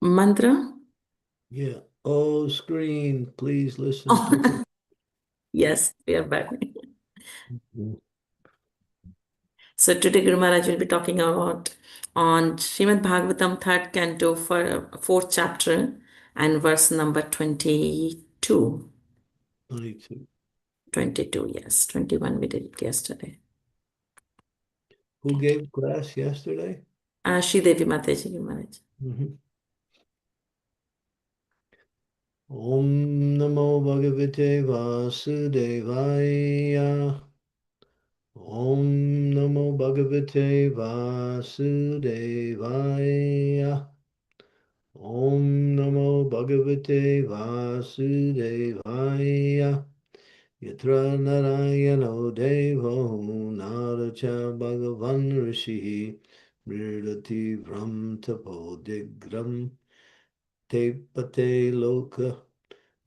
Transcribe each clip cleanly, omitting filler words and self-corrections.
Mantra? Yeah. Oh, screen, please listen to Oh, yes, we are back. Mhm. So today Guru Maharaj will be talking about on Srimad Bhagavatam, third canto, for fourth chapter and verse number 22. 22. 22, yes. 21 we did it yesterday. Who gave class yesterday? Shri Devi Mataji Guru Maharaj. Mhm. Om Namo Bhagavate Vasudevaya. Om Namo Bhagavate Vasudevaya. Om Namo Bhagavate Vasudevaya. Yatra Narayano Devo Naracha Bhagavan Rishi Mridati Vram Tapodigram Tepate Loka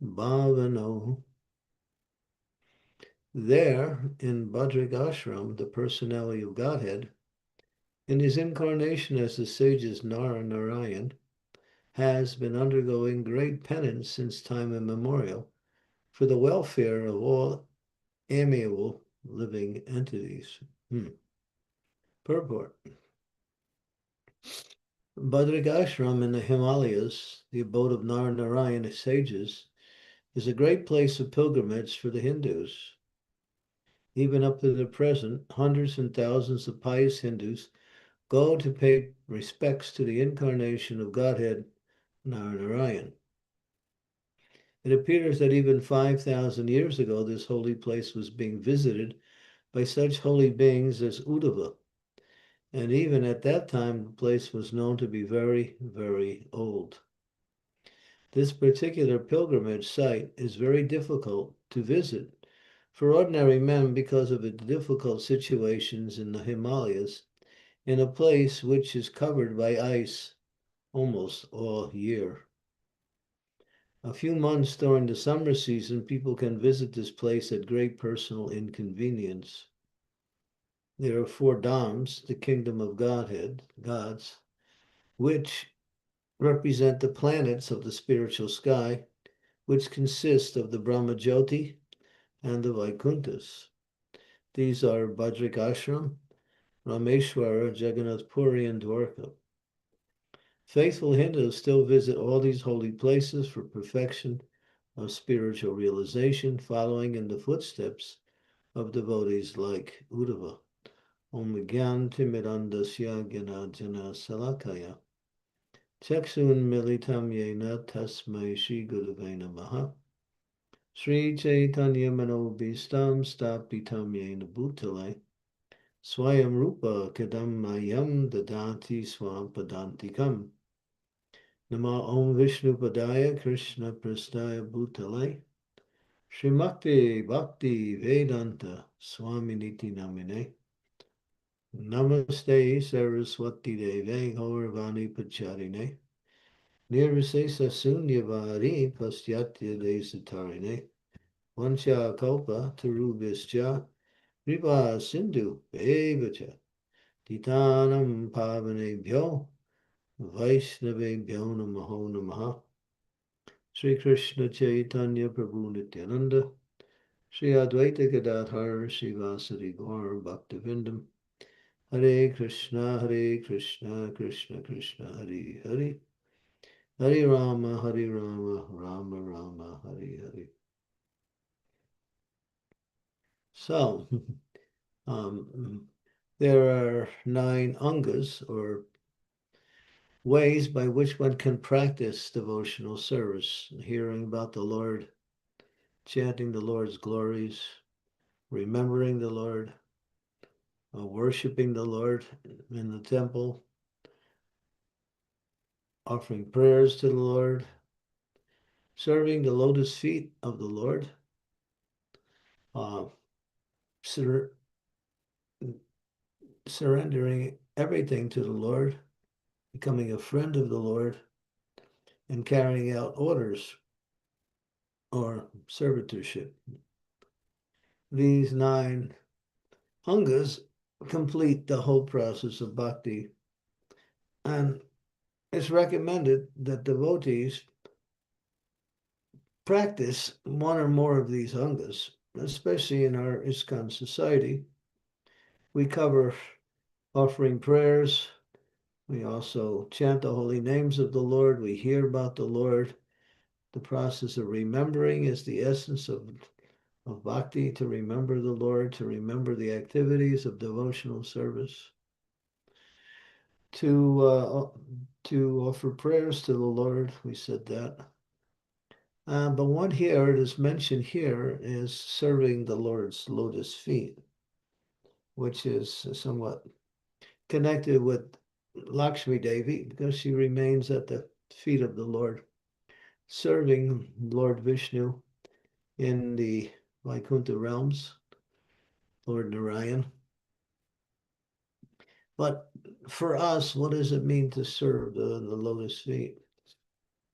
Bhavano. There, in Badrik Ashram, the personality of Godhead, in his incarnation as the sages Nara Narayan, has been undergoing great penance since time immemorial for the welfare of all amiable living entities. Purport. Badrik Ashram in the Himalayas, the abode of Nara sages, is a great place of pilgrimage for the Hindus. Even up to the present, hundreds and thousands of pious Hindus go to pay respects to the incarnation of Godhead Narayan. It appears that even 5,000 years ago, this holy place was being visited by such holy beings as Uddhava. And even at that time, the place was known to be very, very old. This particular pilgrimage site is very difficult to visit for ordinary men because of its difficult situations in the Himalayas, in a place which is covered by ice almost all year. A few months during the summer season, people can visit this place at great personal inconvenience. There are 4 dhams, the kingdom of Godhead, gods, which represent the planets of the spiritual sky, which consist of the Brahma Jyoti and the Vaikunthas. These are Badrik Ashram, Rameshwara, Jagannath Puri, and Dwarka. Faithful Hindus still visit all these holy places for perfection of spiritual realization, following in the footsteps of devotees like Uddhava. Om Gyan Timidandasya Gyanajana Salakaya. Chaksun Militam Yena Tasmai Shri Gurave Namaha. Sri Chaitanya Manobhistam Stapitam Yena Bhutale. Swayam Rupa Kadam Mayam Dadati Swam Padantikam. Nama Om Vishnu Padaya Krishna Prastaya Bhutale. Srimati Bhakti Vedanta Swami Niti Namine. Namaste Saraswati Deve Gauravani Pacharine. Nirvisesa Sunyavari Pastyatya Desatarine. Vancha Kalpa Tarubhischa Riva Sindhu Evacha. Titanam Pavanebhyo Vaishnavebhyo Namaho Namaha. Sri Krishna Chaitanya Prabhu Nityananda. Sri Advaita Gadadhar Srivasadi Gaur Bhaktivinoda. Hare Krishna, Krishna Krishna, Hare Hare. Hare Rama, Rama Rama, Hare Hare. So, there are 9 angas, or ways by which one can practice devotional service, hearing about the Lord, chanting the Lord's glories, remembering the Lord, worshiping the Lord in the temple, offering prayers to the Lord, serving the lotus feet of the Lord, uh, sur- surrendering everything to the Lord, becoming a friend of the Lord, and carrying out orders or servitorship. These 9 angas complete the whole process of bhakti. And it is recommended that devotees practice one or more of these angas, especially in our ISKCON society. We cover offering prayers. We also chant the holy names of the Lord. We hear about the Lord. The process of remembering is the essence of bhakti, to remember the Lord, to remember the activities of devotional service, to offer prayers to the Lord. We said that. But one here, it is mentioned here, is serving the Lord's lotus feet, which is somewhat connected with Lakshmi Devi, because she remains at the feet of the Lord, serving Lord Vishnu in the Vaikuntha realms, Lord Narayan. But for us, what does it mean to serve the lotus feet?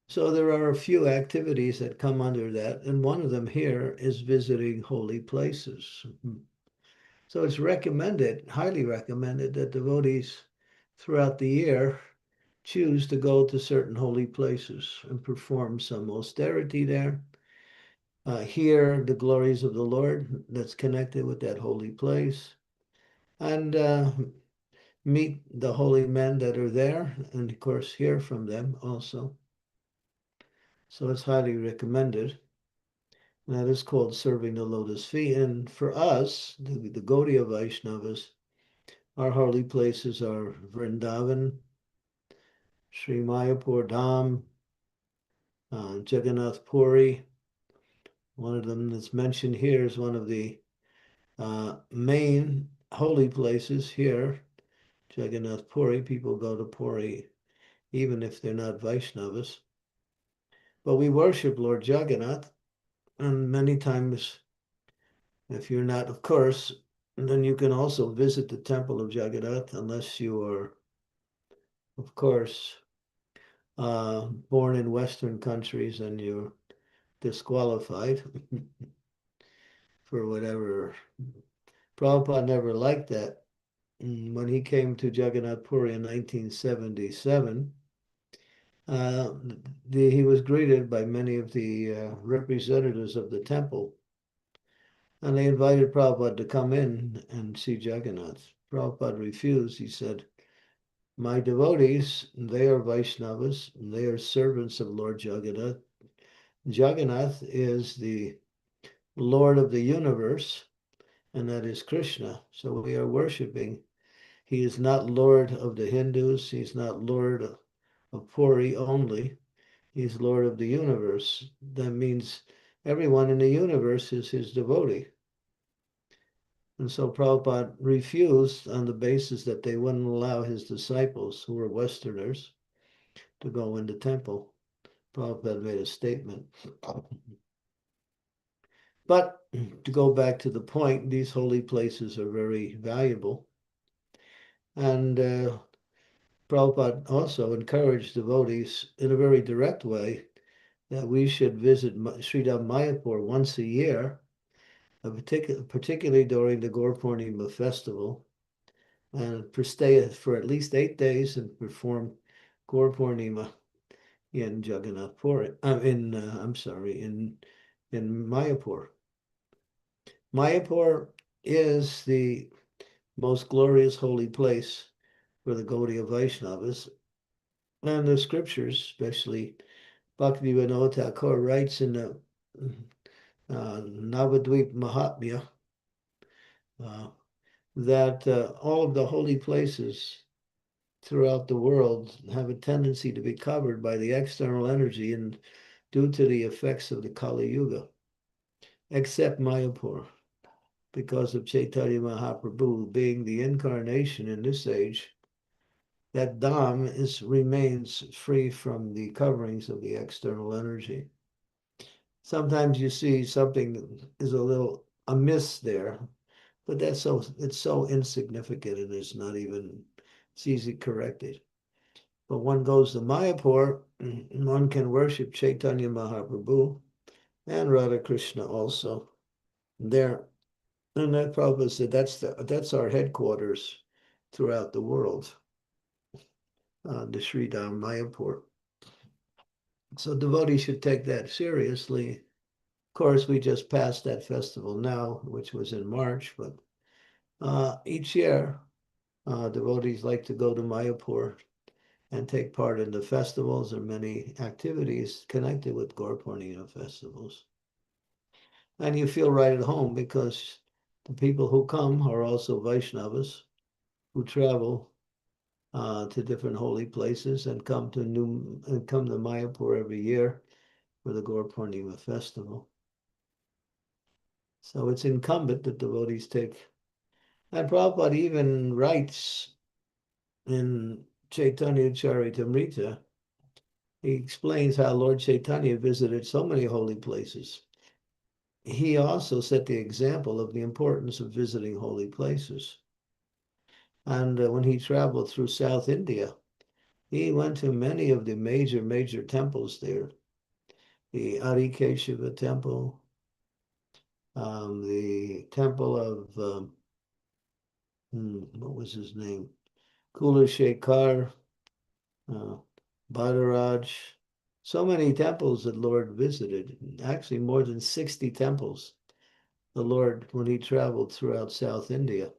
So there are a few activities that come under that, and one of them here is visiting holy places. So it's recommended, highly recommended, that devotees throughout the year choose to go to certain holy places and perform some austerity there. Hear the glories of the Lord that's connected with that holy place, and meet the holy men that are there, and of course hear from them also. So it's highly recommended. That is called serving the lotus feet. And for us, the Gaudiya Vaishnavas, our holy places are Vrindavan, Sri Mayapur Dham, Jagannath Puri. One of them that's mentioned here is one of the main holy places here, Jagannath Puri. People go to Puri even if they're not Vaishnavas. But we worship Lord Jagannath, and many times, if you're not, of course, then you can also visit the temple of Jagannath, unless you are, of course, born in Western countries and you're disqualified for whatever. Prabhupada never liked that. When he came to Jagannath Puri in 1977, he was greeted by many of the representatives of the temple, and they invited Prabhupada to come in and see Jagannath. Prabhupada refused. He said, "My devotees, they are Vaishnavas, they are servants of Lord Jagannath. Jagannath is the Lord of the universe, and that is Krishna. So we are worshiping. He is not Lord of the Hindus. He's not Lord of Puri only. He's Lord of the universe. That means everyone in the universe is his devotee." And so Prabhupada refused on the basis that they wouldn't allow his disciples, who were Westerners, to go in the temple. Prabhupada made a statement. But to go back to the point, these holy places are very valuable. And Prabhupada also encouraged devotees in a very direct way that we should visit Sridham Mayapur once a year, particularly during the Gaur Purnima festival, and stay for at least 8 days and perform Gaur Purnima in Jagannath Puri, in Mayapur. Mayapur is the most glorious holy place for the Gaudiya Vaishnavas, and the scriptures, especially Bhaktivinoda Thakur writes in the Navadvip Mahatmya that all of the holy places throughout the world have a tendency to be covered by the external energy and due to the effects of the Kali Yuga, except Mayapur, because of Chaitanya Mahaprabhu being the incarnation in this age. That Dham remains free from the coverings of the external energy. Sometimes you see something that is a little amiss there, but it's so insignificant and it's easy corrected. But one goes to Mayapur, one can worship Chaitanya Mahaprabhu and Radha Krishna also there. And that Prabhupada said that's our headquarters throughout the world. the Sri Dham Mayapur. So devotees should take that seriously. Of course, we just passed that festival now, which was in March, but each year, devotees like to go to Mayapur and take part in the festivals and many activities connected with Gaur Purnima festivals. And you feel right at home because the people who come are also Vaishnavas who travel to different holy places and come to Mayapur every year for the Gaur Purnima festival. So it's incumbent that devotees take. And Prabhupada even writes in Chaitanya Charitamrita, he explains how Lord Chaitanya visited so many holy places. He also set the example of the importance of visiting holy places. And when he traveled through South India, he went to many of the major temples there. The Arikeshava temple, the temple of, what was his name? Kulashekar, uh, Bhadaraj. So many temples that Lord visited, actually more than 60 temples. The Lord, when he traveled throughout South India,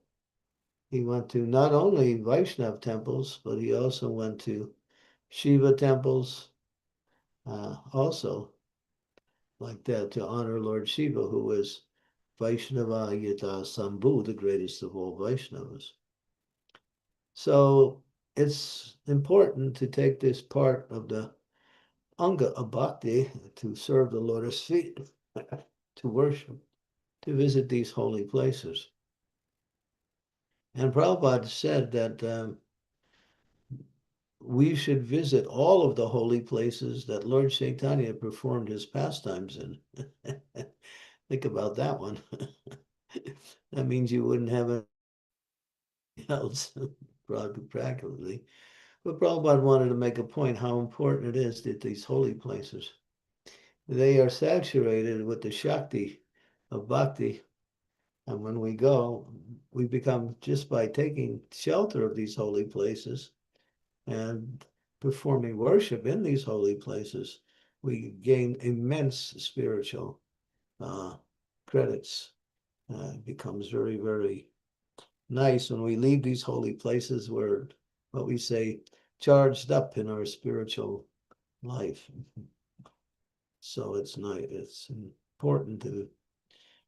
he went to not only Vaishnav temples, but he also went to Shiva temples, also like that, to honor Lord Shiva, who was Vaishnava Yata Sambhu, the greatest of all Vaishnavas. So it's important to take this part of the Anga of Bhakti to serve the lotus feet, to worship, to visit these holy places. And Prabhupada said that we should visit all of the holy places that Lord Chaitanya performed his pastimes in. Think about that one. That means you wouldn't have anything else practically. But Prabhupada wanted to make a point how important it is that these holy places, they are saturated with the Shakti of Bhakti. And when we go, we become, just by taking shelter of these holy places and performing worship in these holy places, we gain immense spiritual credits. It becomes very, very nice when we leave these holy places. We're, what we say, charged up in our spiritual life. So it's nice. It's important to.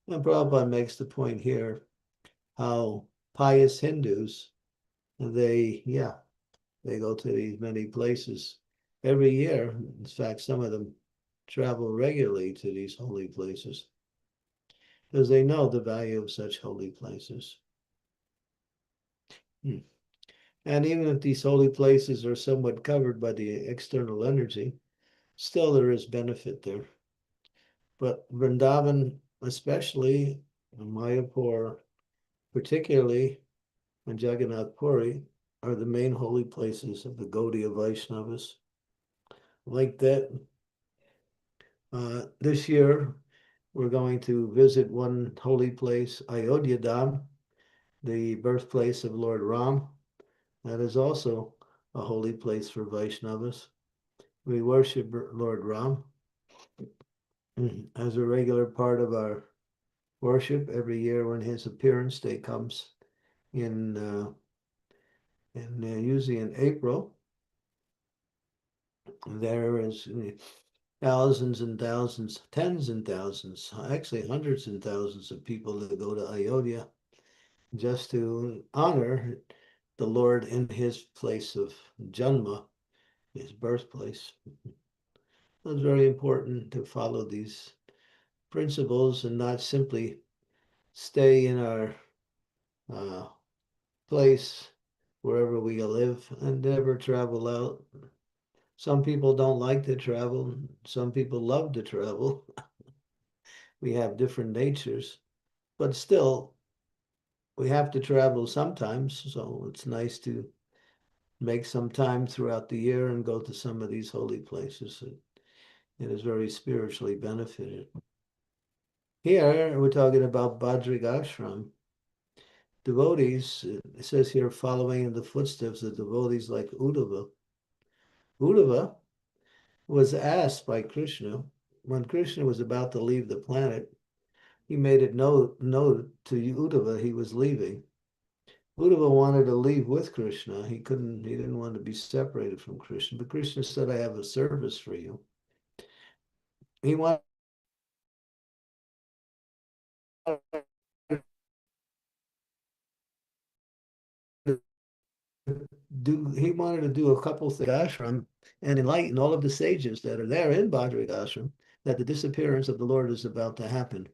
And Prabhupada makes the point here how pious Hindus, they go to these many places every year. In fact, some of them travel regularly to these holy places because they know the value of such holy places. And even if these holy places are somewhat covered by the external energy, still there is benefit there. But Vrindavan, especially, and Mayapur, particularly, and Jagannath Puri, are the main holy places of the Gaudiya Vaishnavas. Like that, this year, we're going to visit one holy place, Ayodhya Dham, the birthplace of Lord Ram. That is also a holy place for Vaishnavas. We worship Lord Ram as a regular part of our worship every year when his appearance day comes usually in April. There is thousands and thousands, tens and thousands, actually hundreds and thousands of people that go to Ayodhya just to honor the Lord in his place of Janma, his birthplace. It's very important to follow these principles and not simply stay in our uh, place wherever we live and never travel out. Some people don't like to travel. Some people love to travel. We have different natures, but still, we have to travel sometimes. So it's nice to make some time throughout the year and go to some of these holy places. It is very spiritually benefited. Here, we're talking about Badrig Ashram. Devotees, it says here, following in the footsteps of devotees like Uddhava, Uddhava was asked by Krishna, when Krishna was about to leave the planet, he made it known to Uddhava he was leaving. Uddhava wanted to leave with Krishna. He didn't want to be separated from Krishna. But Krishna said, I have a service for you. He wanted to he wanted to do a couple things ashram and enlighten all of the sages that are there in Bhadrak ashram that the disappearance of the Lord is about to happen.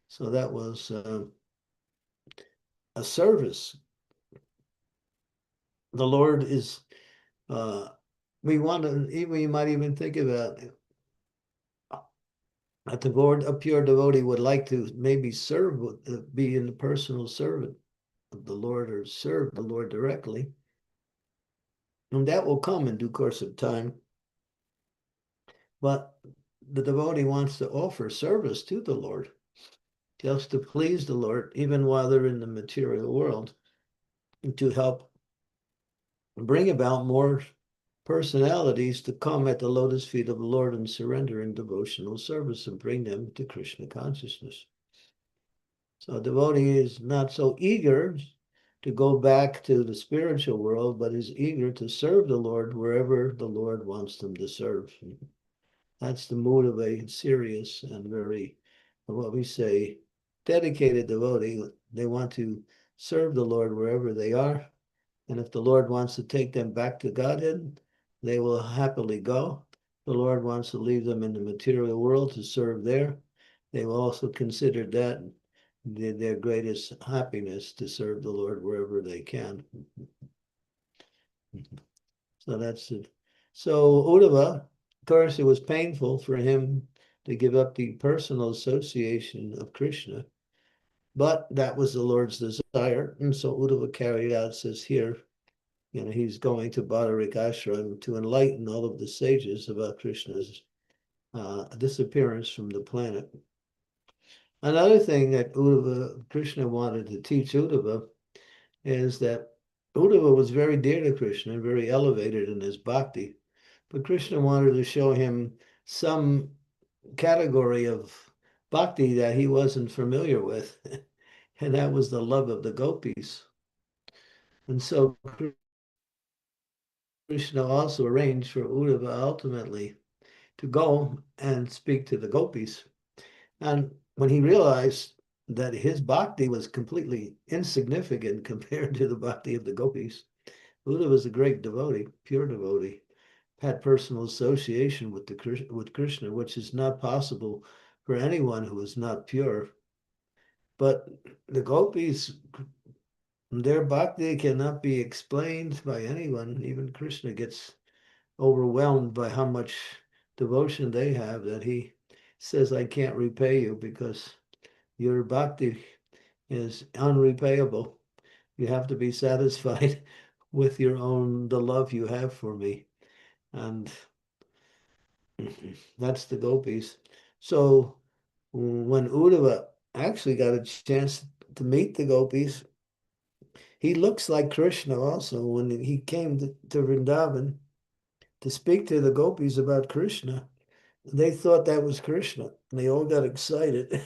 So that was a service. The Lord is we want to even you might even think about that the Lord, a pure devotee would like to maybe serve, be in the personal servant of the Lord or serve the Lord directly. And that will come in due course of time. But the devotee wants to offer service to the Lord, just to please the Lord, even while they're in the material world, and to help bring about more personalities to come at the lotus feet of the Lord and surrender in devotional service and bring them to Krishna consciousness. So a devotee is not so eager to go back to the spiritual world, but is eager to serve the Lord wherever the Lord wants them to serve. That's the mood of a serious and very, what we say, dedicated devotee. They want to serve the Lord wherever they are. And if the Lord wants to take them back to Godhead, they will happily go. The Lord wants to leave them in the material world to serve there. They will also consider that their greatest happiness to serve the Lord wherever they can. So that's it. So Uddhava, of course, it was painful for him to give up the personal association of Krishna, but that was the Lord's desire. And so Uddhava carried out, says here, he's going to Badarik Ashram to enlighten all of the sages about Krishna's disappearance from the planet. Another thing that Krishna wanted to teach Uddhava is that Uddhava was very dear to Krishna and very elevated in his bhakti, but Krishna wanted to show him some category of bhakti that he wasn't familiar with, and that was the love of the gopis. And so Krishna also arranged for Uddhava ultimately to go and speak to the gopis. And when he realized that his bhakti was completely insignificant compared to the bhakti of the gopis, Uddhava was a great devotee, pure devotee, had personal association with with Krishna, which is not possible for anyone who is not pure. But the gopis, their bhakti cannot be explained by anyone. Even Krishna gets overwhelmed by how much devotion they have that he says, I can't repay you because your bhakti is unrepayable. You have to be satisfied with the love you have for me. And that's the gopis. So when Uddhava actually got a chance to meet the gopis, he looks like Krishna also. When he came to Vrindavan to speak to the gopis about Krishna, they thought that was Krishna. And they all got excited.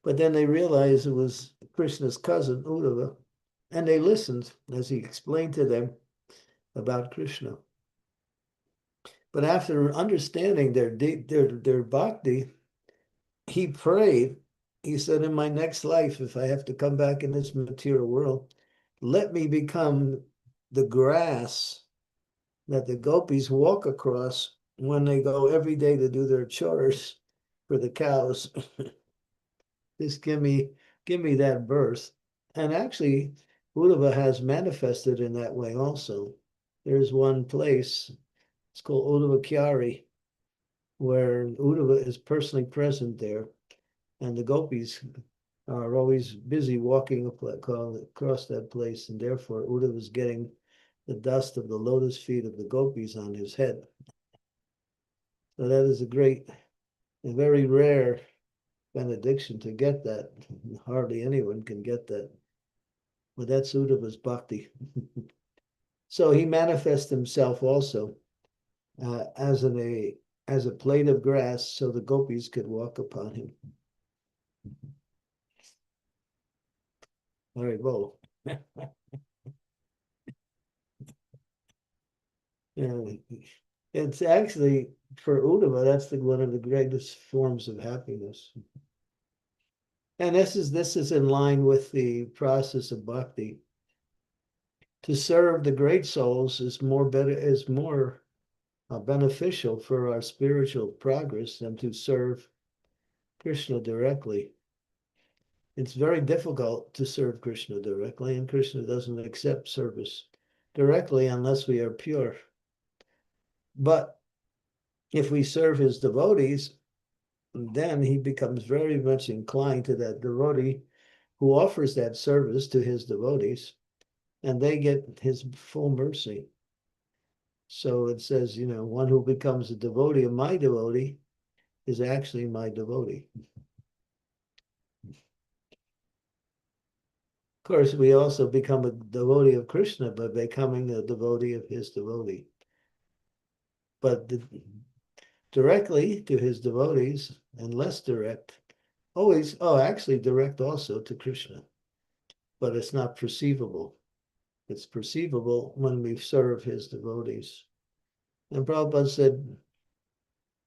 But then they realized it was Krishna's cousin, Uddhava. And they listened as he explained to them about Krishna. But after understanding their bhakti, he prayed. He said, in my next life, if I have to come back in this material world, let me become the grass that the gopis walk across when they go every day to do their chores for the cows. Just give me that birth. And actually, Uddhava has manifested in that way also. There's one place, it's called Uddhava where Uddhava is personally present there, and the gopis are always busy walking across that place, and therefore Uddhava is getting the dust of the lotus feet of the gopis on his head. So that is a very rare benediction to get that. Hardly anyone can get that. But that's Uddhava's bhakti. So he manifests himself also as a blade of grass, so the gopis could walk upon him. All right, whoa. Yeah, it's actually for Uddhava, that's one of the greatest forms of happiness. And this is in line with the process of bhakti. To serve the great souls is more beneficial for our spiritual progress than to serve Krishna directly. It's very difficult to serve Krishna directly, and Krishna doesn't accept service directly unless we are pure. But if we serve his devotees, then he becomes very much inclined to that devotee who offers that service to his devotees, and they get his full mercy. So it says, one who becomes a devotee of my devotee is actually my devotee. Of course, we also become a devotee of Krishna by becoming a devotee of his devotee. But directly to his devotees and less direct, actually direct also to Krishna, but it's not perceivable. It's perceivable when we serve his devotees. And Prabhupada said,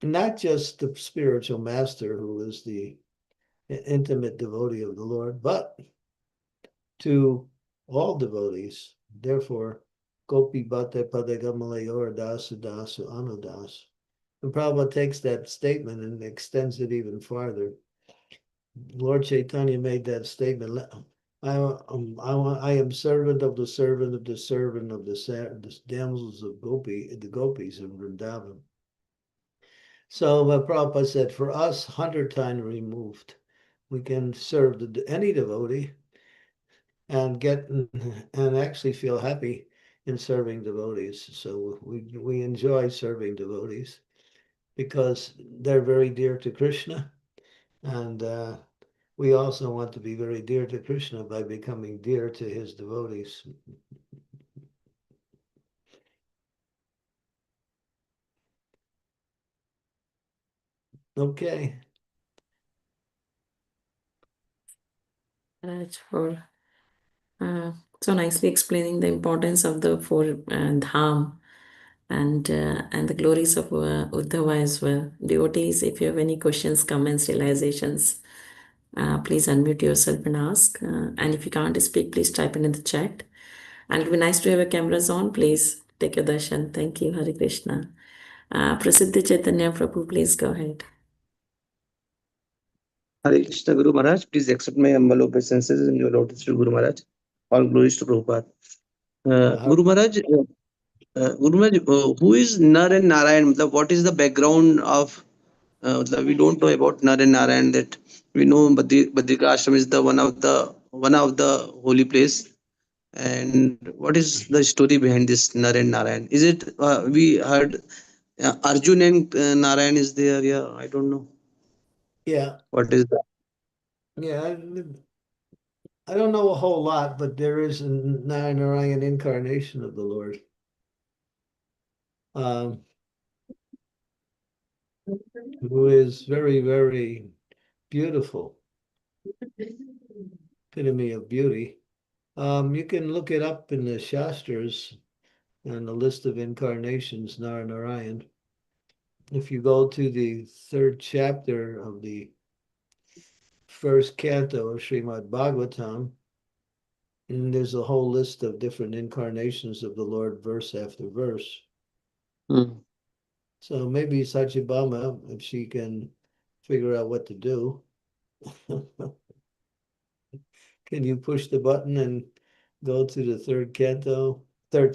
not just the spiritual master who is the intimate devotee of the Lord, but to all devotees. Therefore, Gopi Bhatte Padagamalayora Dasu Dasu Anudas. And Prabhupada takes that statement and extends it even farther. Lord Chaitanya made that statement. I am servant of the servant of the servant of the damsels of the gopis in Vrindavan. So Prabhupada said, for us, 100 times removed, we can serve any devotee and actually feel happy in serving devotees. So we enjoy serving devotees because they're very dear to Krishna, and we also want to be very dear to Krishna by becoming dear to his devotees. Okay. Raj, for uh, so nicely explaining the importance of the four dham and the glories of Uddhava as well. Devotees, if you have any questions, comments, realizations, please unmute yourself and ask. And if you can't speak, please type it in the chat. And it'll be nice to have your cameras on. Please take your darshan. Thank you. Hare Krishna. Prasiddhi Chaitanya Prabhu, please go ahead. Hare Krishna Guru Maharaj, please accept my humble obeisances in your lotus feet, Guru Maharaj. All glories to Prabhupada. Guru Maharaj, who is Nar and Narayan? What is the background of? We don't know about Nar and Narayan. That we know Badrika Ashram is the one of the holy place. And what is the story behind this Nar and Narayan? Is it we heard Arjun and Narayan is there? Yeah, I don't know. Yeah. What is that? Yeah. I don't know a whole lot, but there is a Narayan incarnation of the Lord. Who is very, very beautiful, epitome of beauty. You can look it up in the Shastras and the list of incarnations, Narayan. If you go to the third chapter of the first canto of Srimad Bhagavatam, and there's a whole list of different incarnations of the Lord, verse after verse. Hmm. So maybe Satyabhama, if she can figure out what to do, can you push the button and go to the third canto, third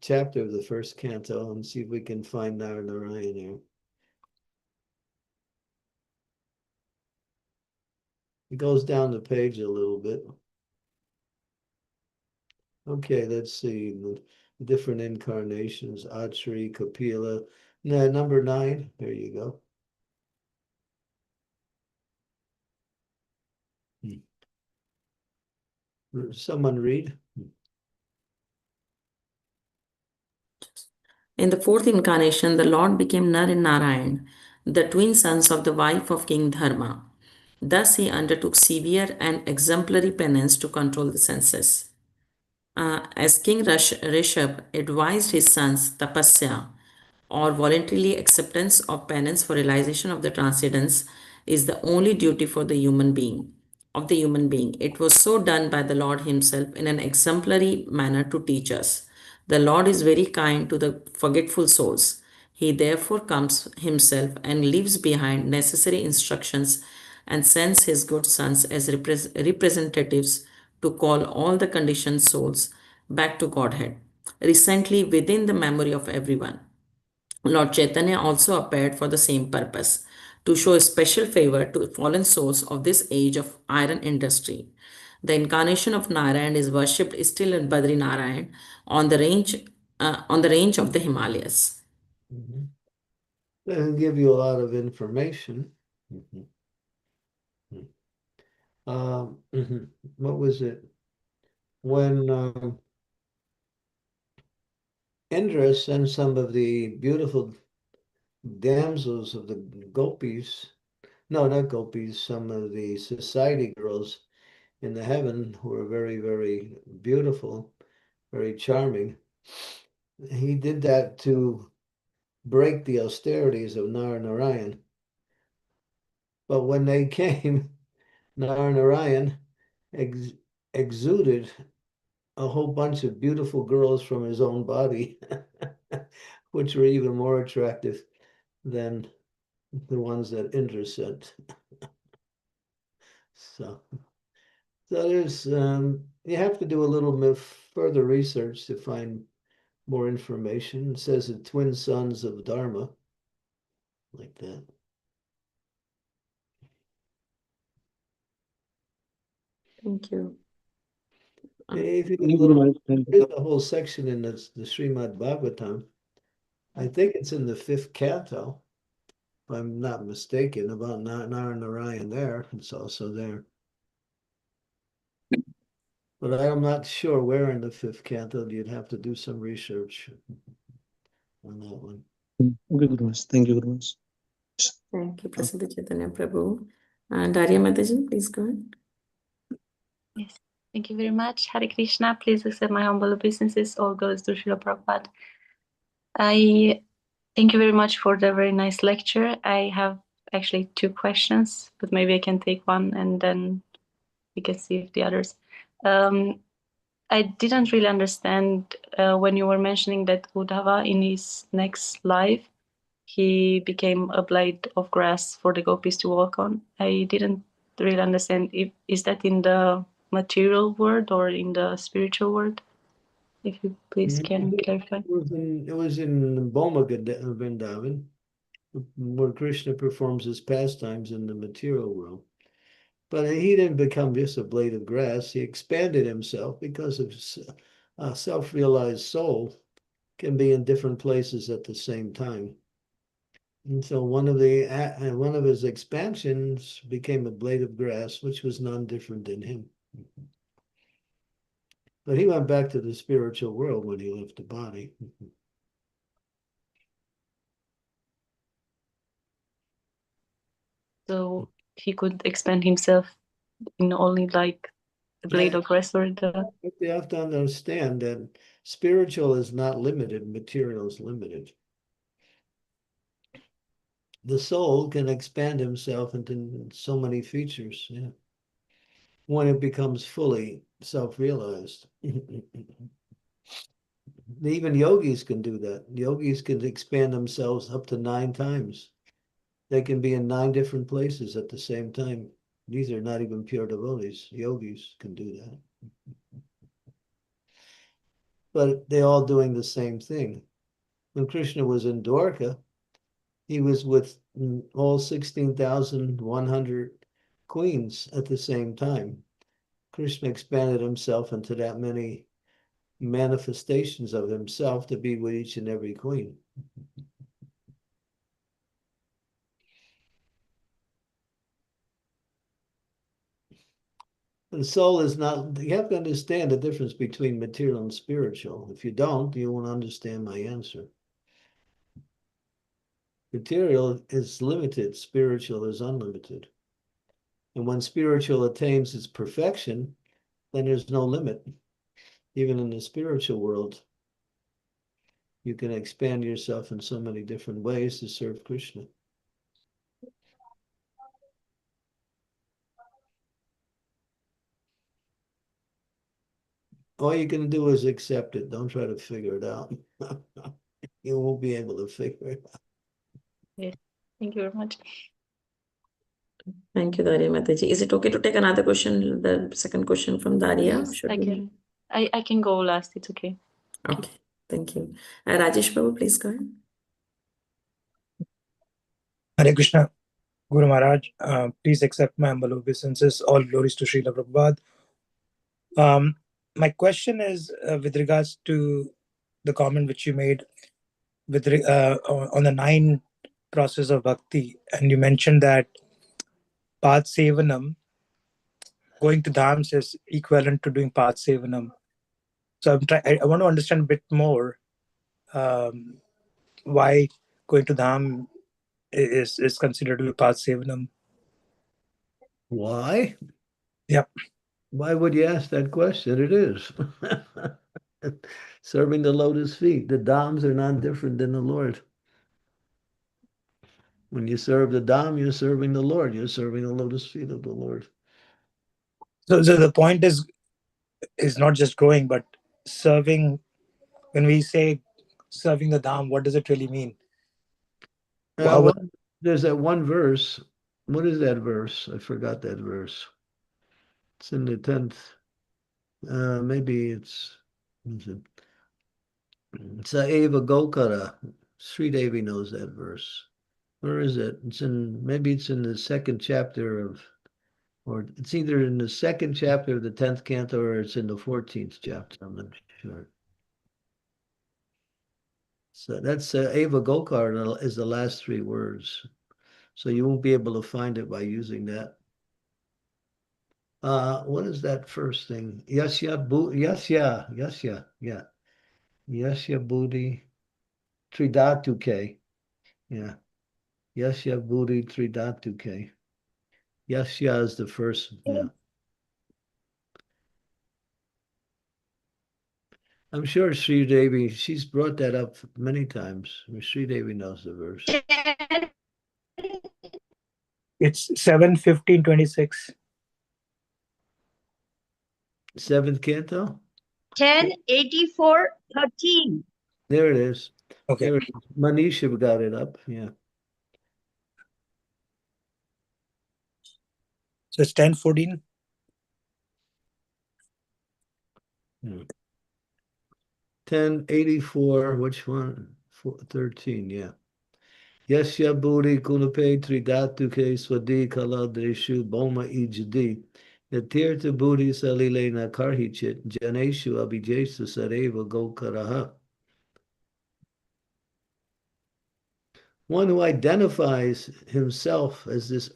chapter of the first canto and see if we can find Narayan here. It goes down the page a little bit. Okay, let's see the different incarnations. Atri, Kapila. Number 9. There you go. Someone read. In the fourth incarnation, the Lord became Nar and Narayan, the twin sons of the wife of King Dharma. Thus, he undertook severe and exemplary penance to control the senses. As King Rishabh advised his sons, tapasya, or voluntarily acceptance of penance for realization of the transcendence, is the only duty for the human being. Of the human being, it was so done by the Lord Himself in an exemplary manner to teach us. The Lord is very kind to the forgetful souls. He therefore comes Himself and leaves behind necessary instructions and sends His good sons as representatives to call all the conditioned souls back to Godhead, recently within the memory of everyone. Lord Chaitanya also appeared for the same purpose, to show special favor to fallen souls of this age of iron industry. The incarnation of Narayan is worshipped still in Badri Narayan on the range of the Himalayas. Mhm. Doesn't give you a lot of information. Mhm. What was it? When Indra sent some of the beautiful damsels of the gopis, no, not gopis, some of the society girls in the heaven who were very, very beautiful, very charming. He did that to break the austerities of Narayan. But when they came, Narayan ex exuded a whole bunch of beautiful girls from his own body, which were even more attractive than the ones that Indra sent. So, there's you have to do a little bit further research to find more information. It says the twin sons of Dharma, like that. Thank you. If you Thank you very look, much. Thank you. there's a whole section in the Srimad Bhagavatam. I think it's in the fifth canto, if I'm not mistaken, about Narayan there. It's also there. But I'm not sure where in the fifth canto. You'd have to do some research on that one. Okay, Guru Maharaj. Thank you, Guru Maharaj. Thank you, Prasiddha Chaitanya Prabhu. And Arya Mataji, please go ahead. Yes, thank you very much. Hare Krishna. Please accept my humble obeisances. All goes to Srila Prabhupada. I thank you very much for the very nice lecture. I have actually two questions, but maybe I can take one and then we can see if the others. I didn't really understand when you were mentioning that Uddhava in his next life he became a blade of grass for the gopis to walk on. I didn't really understand if is that in the material world or in the spiritual world. If you please can clarify. It was in Boma Vrindavan, where Krishna performs his pastimes in the material world. But he didn't become just a blade of grass. He expanded himself because of a self-realized soul can be in different places at the same time. And so one of his expansions became a blade of grass, which was none different than him. But he went back to the spiritual world when he left the body. So he could expand himself in only like the blade of grass or the. But you have to understand that spiritual is not limited, material is limited. The soul can expand himself into so many features, yeah, when it becomes fully self-realized. Even yogis can do that. Yogis can expand themselves up to 9 times. They can be in 9 different places at the same time. These are not even pure devotees. Yogis can do that. But they're all doing the same thing. When Krishna was in Dwarka, he was with all 16,100 queens at the same time. Krishna expanded himself into that many manifestations of himself to be with each and every queen. The soul is not, you have to understand the difference between material and spiritual. If you don't, you won't understand my answer. Material is limited, spiritual is unlimited. And when spiritual attains its perfection, then there's no limit. Even in the spiritual world, you can expand yourself in so many different ways to serve Krishna. All you can do is accept it. Don't try to figure it out. You won't be able to figure it out. Yes. Thank you very much. Thank you, Daria Mataji. Is it okay to take another question, the second question from Daria? Yes, Should I we? can. I can go last. It's okay. Okay, thank you. Rajesh Babu, please go ahead. Hare Krishna, Guru Maharaj. Please accept my humble obeisances. All glories to Srila Prabhupada. My question is with regards to the comment which you made with on the 9 process of bhakti, and you mentioned that path sevanam, going to dhams, is equivalent to doing path sevanam. So I want to understand a bit more why going to dham is considered to be path sevanam. Why? Yeah. Why would you ask that question? It is. Serving the lotus feet. The Dhams are not different than the Lord. When you serve the Dham, you're serving the Lord. You're serving the lotus feet of the Lord. So the point is not just going, but serving. When we say serving the dham, what does it really mean? Well, there's that one verse. What is that verse? I forgot that verse. It's in the 10th. Maybe it's Eva Gokara. Sri Devi knows that verse. Where is it? Maybe it's in the second chapter of, or it's either in the second chapter of the 10th canto or it's in the 14th chapter. I'm not sure. So that's Eva Gokar is the last 3 words. So you won't be able to find it by using that. What is that first thing? Yasya, yeah. Yasya Buddhi Tridatuke. Yeah. Yasya Buddhi Tridatuke. Yasya is the first, yeah. I'm sure Sri Devi, she's brought that up many times. Sri Devi knows the verse. It's 7:15:26. 7th canto? 1084:13. There it is. Okay. There it is. Manisha got it up. Yeah. So it's 10:14. Yeah. 1084, which one? 13, yeah. Yasya Buri Kunape Tridatuke Swadi Kala Deshu Boma Ijadi. Yatirtha Buri Salile Nakarhichit Janeshu Abhijesu Sareva Gokaraha. One who identifies himself as this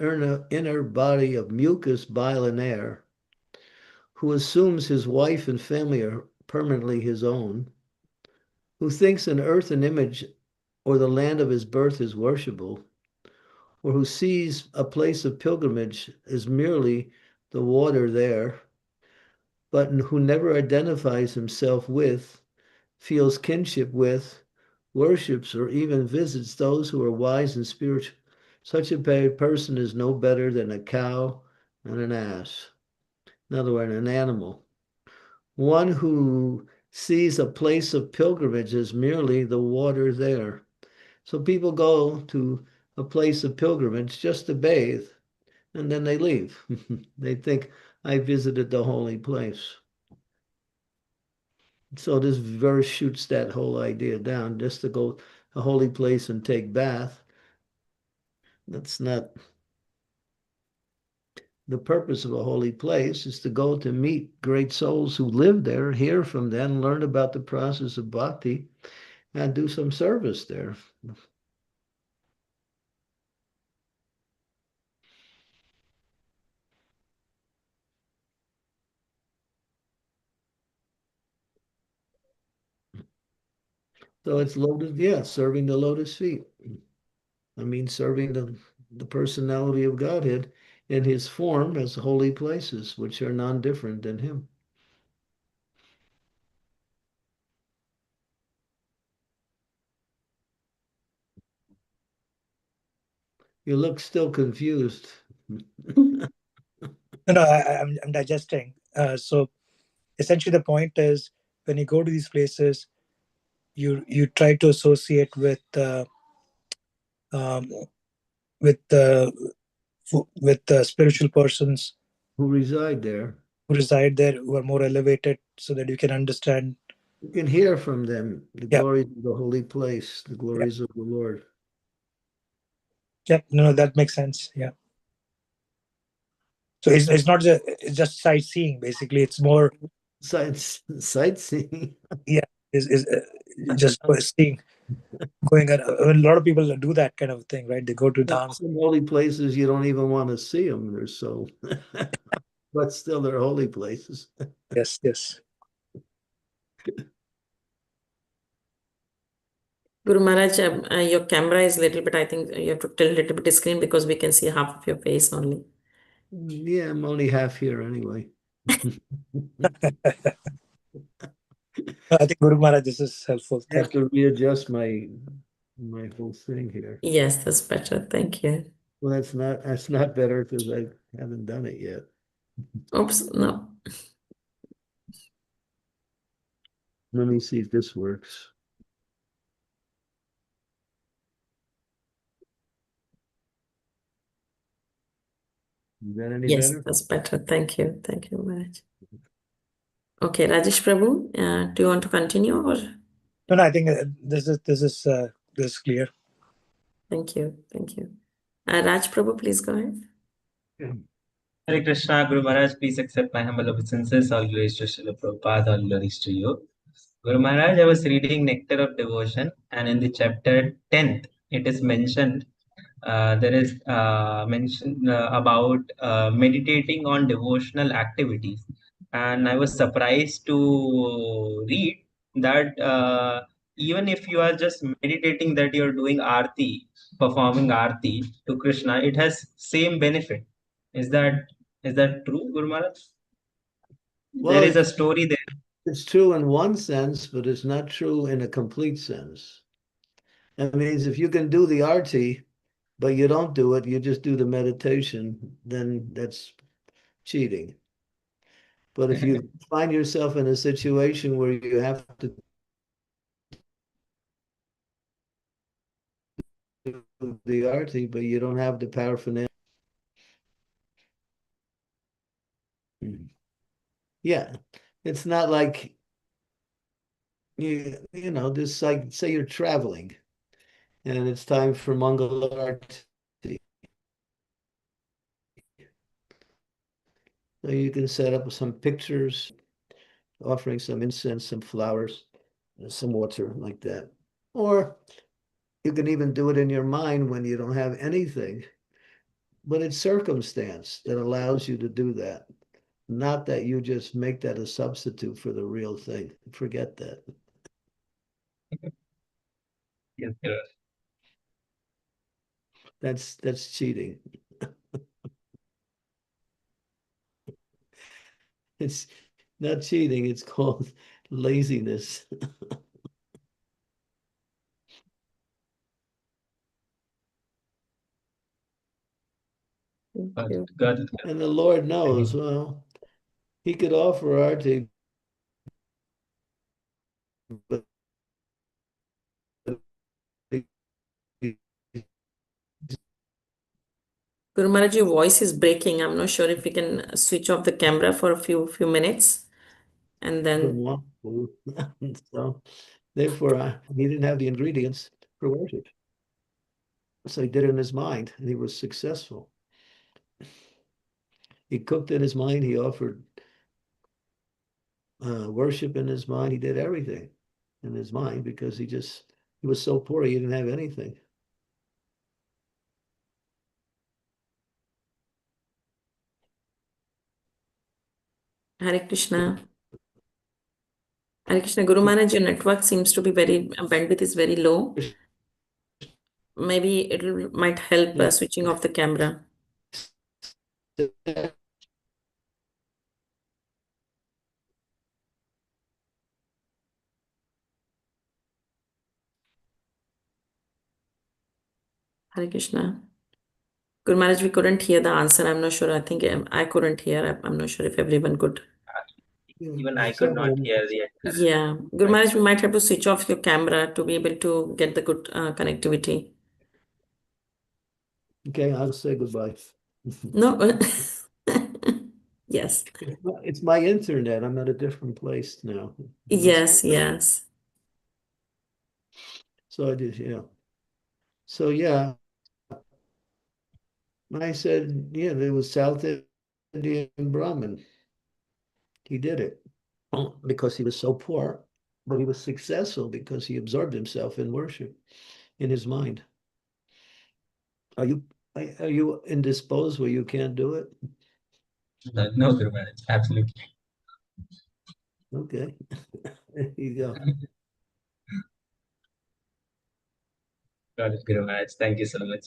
inner body of mucus, bile, and air, who assumes his wife and family are permanently his own, who thinks an earthen image or the land of his birth is worshipable, or who sees a place of pilgrimage as merely the water there, but who never identifies himself with, feels kinship with, worships, or even visits those who are wise and spiritual. Such a person is no better than a cow and an ass. In other words, an animal. One who sees a place of pilgrimage as merely the water there. So people go to a place of pilgrimage just to bathe, and then they leave. They think, I visited the holy place. So this verse shoots that whole idea down, just to go to a holy place and take bath. That's not the purpose of a holy place, is to go to meet great souls who live there, hear from them, learn about the process of bhakti, and do some service there. So it's lotus, yeah, serving the lotus feet. I mean, serving the personality of Godhead in his form as holy places, which are non-different than him. You look still confused. No, I'm digesting. So essentially, the point is when you go to these places, you try to associate um, with the spiritual persons Who reside there. who reside there, who are more elevated, so that you can understand. You can hear from them the Yeah. glories of the holy place, the glories of the Lord. Yep, no, that makes sense. Yeah. So it's not just sightseeing. Basically, it's more Sightseeing. is just seeing, going at. I mean, a lot of people do that kind of thing, right? They go to dhams. Some holy places you don't even want to see them. They're so, but still they're holy places. Yes, yes. Guru Maharaj, your camera is a little bit, I think you have to tilt a little bit the screen because we can see half of your face only. Yeah, I'm only half here anyway. I think Guru Maharaj, this is helpful. I have Thank you. to readjust my whole thing here. Yes, that's better. Thank you. Well, that's not better because I haven't done it yet. Oops, no. Let me see if this works. Is that any Yes, better? that's better. Thank you. Thank you, Maharaj. Okay, Rajesh Prabhu, do you want to continue or? No, I think this is clear. Thank you. Thank you. Raj Prabhu, please go ahead. Yeah. Hare Krishna, Guru Maharaj, please accept my humble obeisances. All glories to Srila Prabhupada, all glories to you. Guru Maharaj, I was reading Nectar of Devotion, and in the chapter 10th, it is mentioned, there is mention about meditating on devotional activities. And I was surprised to read that even if you are just meditating that you're doing arti, performing arti to Krishna, it has same benefit. Is that true, Guru Maharaj? Well, There is a story there. it's true in one sense, but it's not true in a complete sense. That means if you can do the arti, but you don't do it, you just do the meditation, then that's cheating. But if you find yourself in a situation where you have to do the arti, but you don't have the paraphernalia. Yeah, it's not like you know, just like say you're traveling and it's time for Mangala Arti. So you can set up some pictures, offering some incense, some flowers, some water like that. Or you can even do it in your mind when you don't have anything. But it's circumstance that allows you to do that. Not that you just make that a substitute for the real thing. Forget that. Yes, sir. That's cheating. It's not cheating, it's called laziness. Thank Got you. it, got it. And the Lord knows, well, he could offer arti, but Guru Maharaj, your voice is breaking. I'm not sure if we can switch off the camera for a few minutes and then. want to. So therefore, he didn't have the ingredients for worship. So he did it in his mind, and he was successful. He cooked in his mind. He offered worship in his mind. He did everything in his mind because he was so poor he didn't have anything. Hare Krishna. Hare Krishna. Guru Maharaj, your network seems to be very, bandwidth is very low. Maybe it might help Yeah. switching off the camera. Hare Krishna. Guru Maharaj, we couldn't hear the answer. I'm not sure. I think I couldn't hear. I'm not sure if everyone could. Even I could not hear the entire. Yeah. Guru Maharaj, we might have to switch off your camera to be able to get the good connectivity. Okay, I'll say goodbye. No. Yes. It's my internet. I'm at a different place now. Yes, yes. So I just, yeah. So yeah, I said, yeah, there was South Indian Brahmin. He did it because he was so poor, but he was successful because he absorbed himself in worship in his mind. Are you indisposed where you can't do it? No, Guru Maharaj, absolutely. Okay. There you go. Got it, Guru Maharaj. Thank you so much.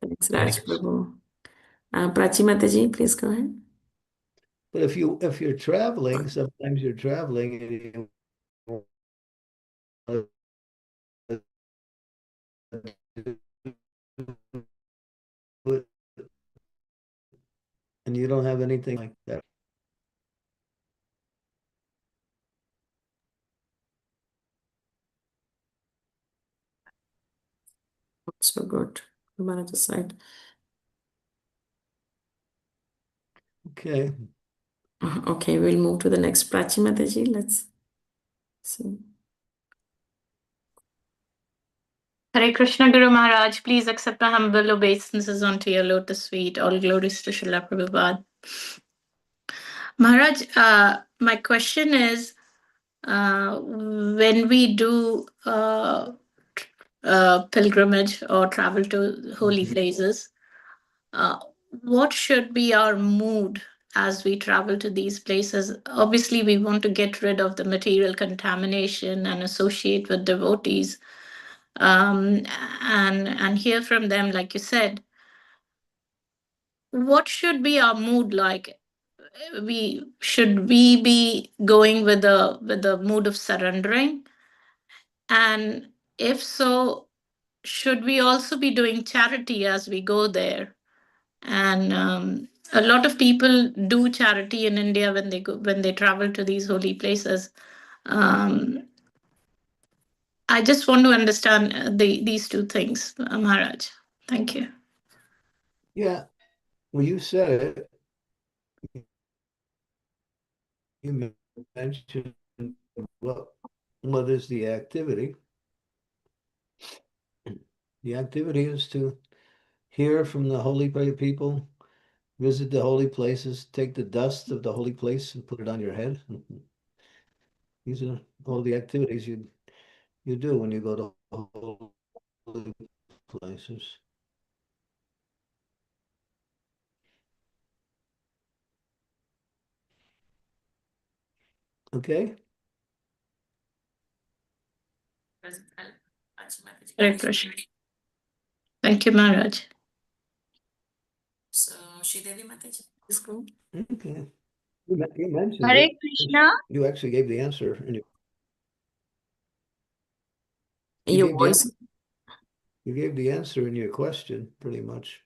Thanks, Hare Raj Krishna. Prabhu. Prachi Mataji, please go ahead. But if you're traveling, sometimes you're traveling and you don't have anything like that. So good. Guru Maharaj's side. Okay. Okay, we'll move to the next Prachi Mataji. Let's see. Hare Krishna Guru Maharaj, please accept my humble obeisances onto your lotus feet. All glories to Srila Prabhupada. Maharaj, my question is, when we do pilgrimage or travel to holy places, what should be our mood as we travel to these places? Obviously, we want to get rid of the material contamination and associate with devotees, and hear from them, like you said. What should be our mood like? Should we be going with the mood of surrendering? And if so, should we also be doing charity as we go there? And a lot of people do charity in India when they travel to these holy places. I just want to understand these two things, Maharaj. Thank you. Yeah. Well, you said it. You mentioned what is the activity? The activity is to hear from the holy people, visit the holy places, take the dust of the holy place and put it on your head. These are all the activities you do when you go to holy places. Okay. Hare Krishna. Thank you, Maharaj. So, Sridevi Mataji, please go. Okay. You mentioned Hare it. Krishna. You actually gave the answer. You Your gave the voice. You gave the answer in your question, pretty much.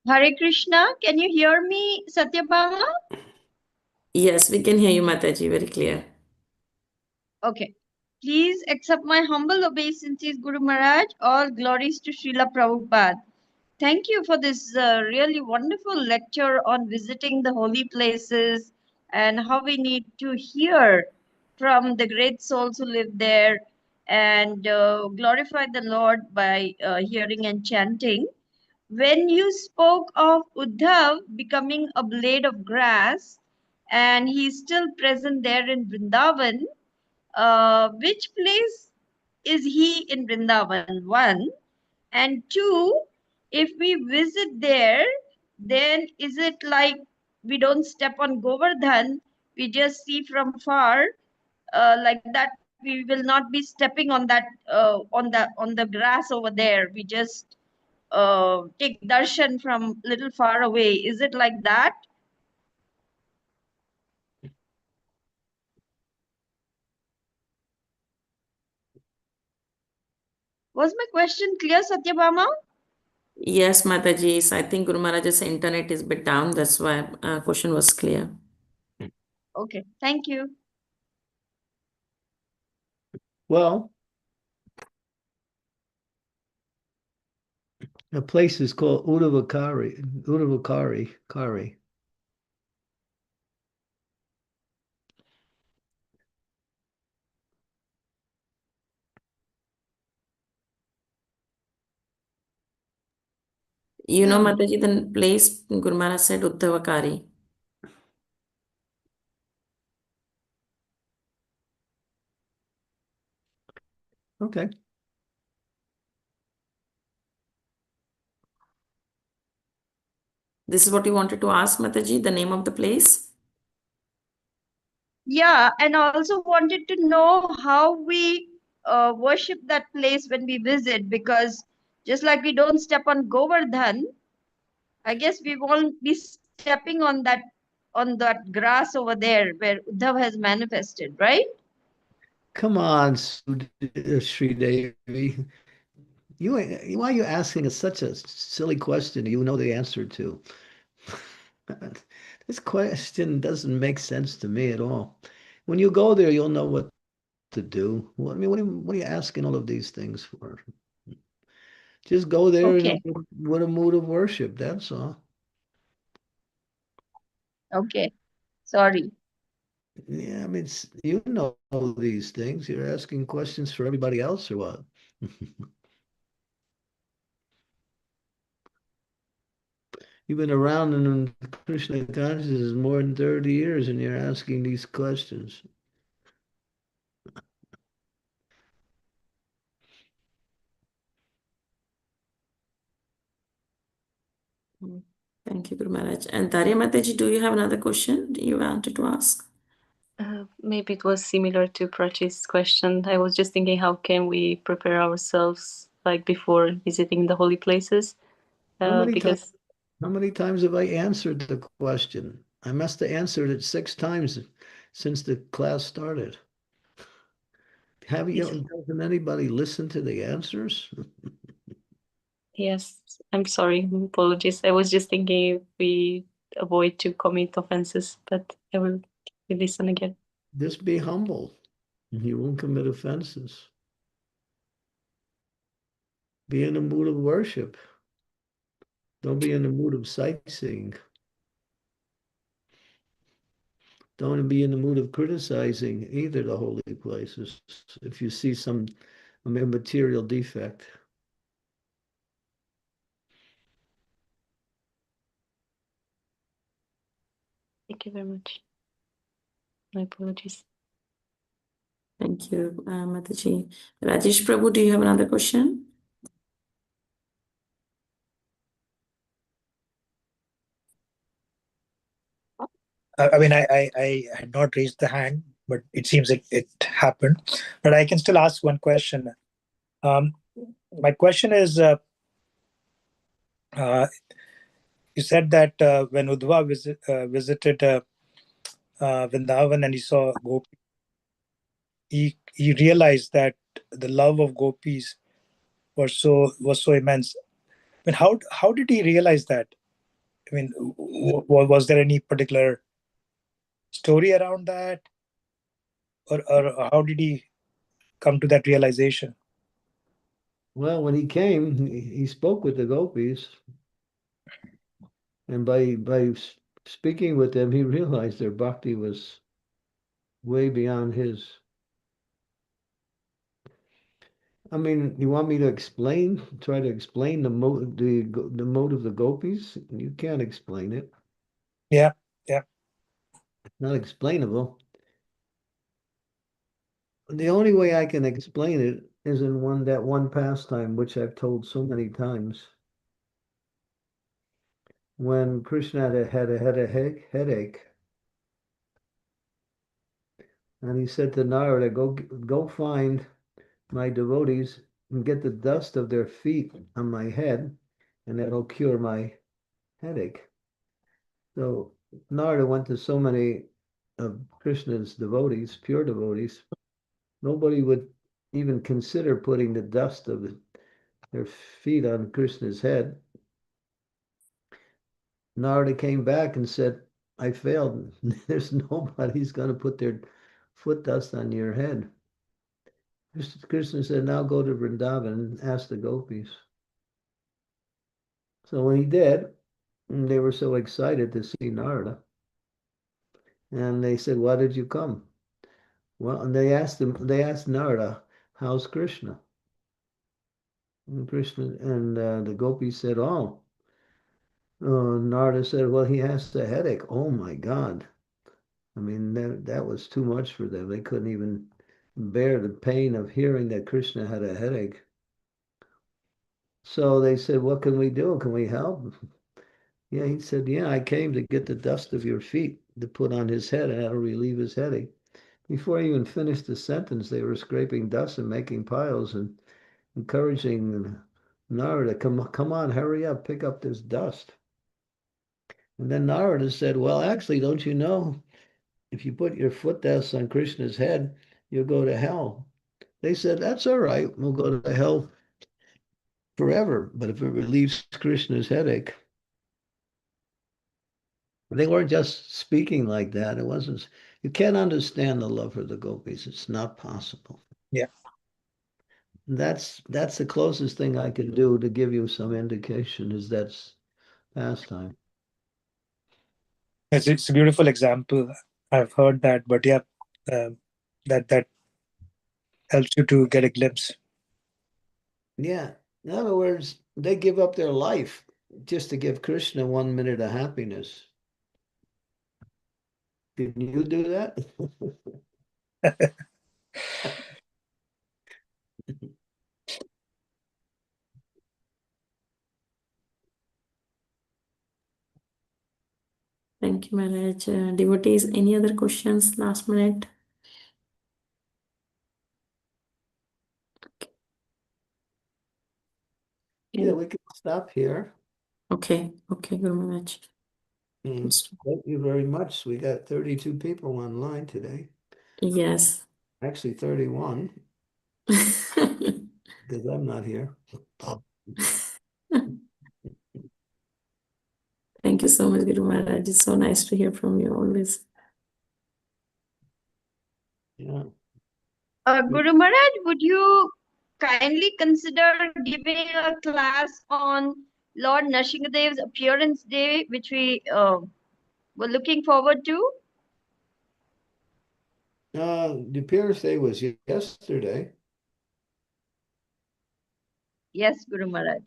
Hare Krishna. Can you hear me, Satyabhama? Yes, we can hear you, Mataji, very clear. Okay. Please accept my humble obeisances, Guru Maharaj. All glories to Srila Prabhupada. Thank you for this really wonderful lecture on visiting the holy places and how we need to hear from the great souls who live there and glorify the Lord by hearing and chanting. When you spoke of Uddhav becoming a blade of grass and he's still present there in Vrindavan, which place is he in Vrindavan? One. And two, if we visit there, then is it like we don't step on Govardhan, we just see from far, like that. We will not be stepping on that, on the grass over there. We just take darshan from little far away. Is it like that? Was my question clear, Satyabhama? Yes, Mataji. I think Guru Maharaj's internet is a bit down. That's why question was clear. Okay, thank you. Well, the place is called Kari. You know, Hmm. Mataji, the place Guru Maharaj said Uddhavakari. Okay. This is what you wanted to ask, Mataji, the name of the place? Yeah, and I also wanted to know how we worship that place when we visit, because just like we don't step on Govardhan, I guess we won't be stepping on that grass over there where Uddhav has manifested, right? Come on, Sri Devi. Why are you asking us such a silly question you know the answer to? This question doesn't make sense to me at all. When you go there, you'll know what to do. Well, I mean, what are you asking all of these things for? Just go there Okay, with a mood of worship. That's all. okay. Sorry. Yeah, I mean, you know these things. You're asking questions for everybody else or what? You've been around in Krishna consciousness more than 30 years and you're asking these questions. Thank you, Guru Maharaj. And Darya Mataji, do you have another question you wanted to ask? Maybe it was similar to Prachi's question. I was just thinking, how can we prepare ourselves like before visiting the holy places? Because How many times have I answered the question? I must have answered it 6 times since the class started. Doesn't anybody listen to the answers? yes, I'm sorry, apologies. I was just thinking if we avoid to commit offenses, but I will listen again. Just be humble. You won't commit offenses. Be in the mood of worship. Don't be in the mood of sightseeing. Don't be in the mood of criticizing either the holy places if you see some material defect. Thank you very much. My apologies. Thank you, Mataji. Rajesh Prabhu, do you have another question? I mean, I had not raised the hand, but it seems it happened. But I can still ask one question. My question is, you said that when Uddhava visited Vrindavan and he saw Gopi, he realized that the love of gopis was so immense. I mean, how did he realize that? I mean, was there any particular story around that, or how did he come to that realization? Well, when he came, he spoke with the gopis, and by speaking with them, he realized their bhakti was way beyond his. I mean, you want me to try to explain the mode of the gopis? You can't explain it. Yeah, yeah. It's not explainable. The only way I can explain it is in that one pastime, which I've told so many times. When Krishna had a headache, And he said to Narada, go find my devotees and get the dust of their feet on my head, and that'll cure my headache. So Narada went to so many of Krishna's devotees, pure devotees. Nobody would even consider putting the dust of their feet on Krishna's head. Narada came back and said, I failed. There's nobody's going to put their foot dust on your head. Krishna said, now go to Vrindavan and ask the gopis. So when he did, they were so excited to see Narada. And they said, why did you come? Well, and they asked Narada, how's Krishna? And the gopis said, Narada said, well, he has a headache. Oh my God. I mean, that was too much for them. They couldn't even bear the pain of hearing that Krishna had a headache. So they said, what can we do? Can we help? Yeah, he said, yeah, I came to get the dust of your feet to put on his head, and that'll relieve his headache. Before he even finished the sentence, they were scraping dust and making piles and encouraging Narada, come on, hurry up, pick up this dust. And then Narada said, well, actually, don't you know, if you put your foot dust on Krishna's head, you'll go to hell. They said, that's all right, we'll go to hell forever, but if it relieves Krishna's headache. They weren't just speaking like that. It wasn't, you can't understand the love for the gopis. It's not possible. Yeah. That's the closest thing I can do to give you some indication is that's pastime. It's a beautiful example. I've heard that, but yeah, that helps you to get a glimpse. Yeah. In other words, they give up their life just to give Krishna 1 minute of happiness. Can you do that? Thank you, Maharaj. Devotees, any other questions last minute? Yeah, we can stop here. Okay, Guru Maharaj. Thank you very much. We got 32 people online today. Yes. Actually, 31, because I'm not here. Thank you so much, Guru Maharaj. It's so nice to hear from you always. Yeah. Guru Maharaj, would you kindly consider giving a class on Lord Nrsingadev's appearance day, which we were looking forward to? The appearance day was yesterday. Yes, Guru Maharaj.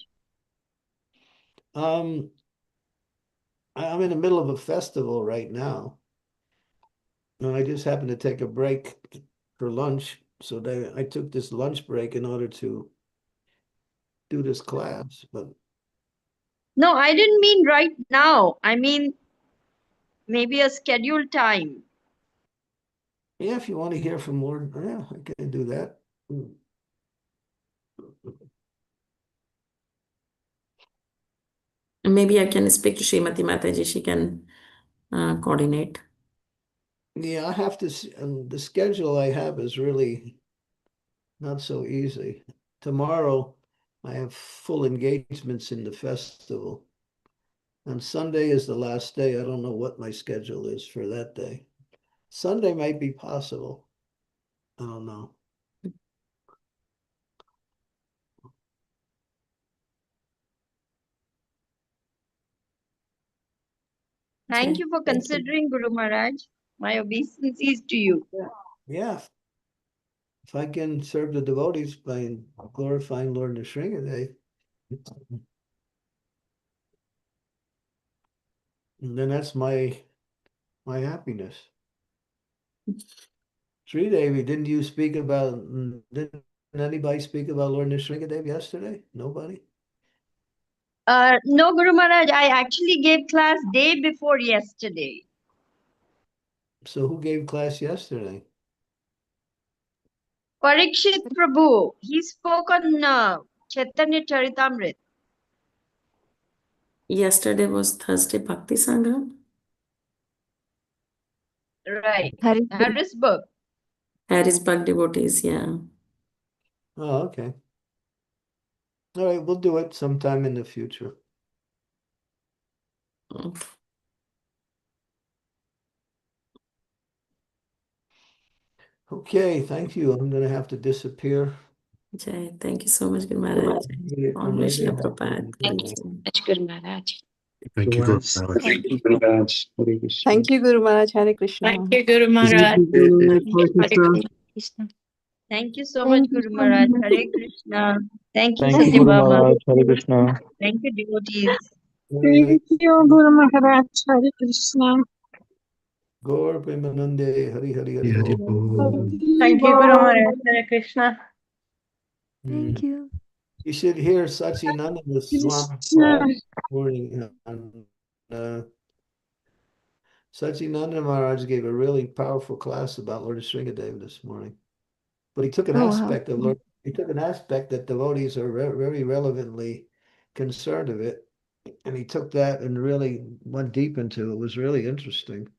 I'm in the middle of a festival right now. And I just happened to take a break for lunch. So I took this lunch break in order to do this class. But No, I didn't mean right now. I mean maybe a scheduled time. yeah, if you want to hear from more, yeah, I can do that. Maybe I can speak to Srimati Mataji. She can coordinate. Yeah, I have to, the schedule I have is really not so easy. Tomorrow, I have full engagements in the festival. And Sunday is the last day. I don't know what my schedule is for that day. Sunday might be possible. I don't know. Thank you for considering, Guru Maharaj. My obeisances to you. Yeah. If I can serve the devotees by glorifying Lord Nrsingadev, then that's my happiness. Sri Devi, didn't anybody speak about Lord Nrsingadev yesterday? Nobody? No, Guru Maharaj, I actually gave class day before yesterday. So who gave class yesterday? Parikshit Prabhu, he spoke on Chaitanya Charitamrita. Yesterday was Thursday Bhakti Sangam. Right. Harrisburg. Harrisburg devotees, yeah. Oh, okay. All right, we'll do it sometime in the future. Okay, thank you. I'm going to have to disappear. Jai, thank you so much, Guru Maharaj. All Maybe Srila I'll have Prabhupada. to- Thank you. Guru Maharaj. Thank you, Guru Maharaj. Thank you, Guru Maharaj. Hare Krishna. Thank you, Guru Maharaj. Hare Krishna. Thank you, Guru Thank Maharaj. you, Guru Maharaj. Hare Krishna. Thank you so much, Guru Maharaj. Hare Krishna. Thank you, Thank you, Satya Guru Baba. Maharaj. Hare Krishna. Thank you, devotees. Thank you, Guru Maharaj. Hare Krishna. Gaur Premanande, Hari Hari Hari Hari Bol. Bol. Thank you, Guru Maharaj. Hare Krishna. Thank you. You should hear Sachinanda Swami Krishna. morning. Sachinanda Maharaj gave a really powerful class about Lord Sringadev this morning. But he took an Oh, wow. aspect of Lord, he took an aspect that devotees are very relevantly concerned of it. And he took that and really went deep into it. It was really interesting.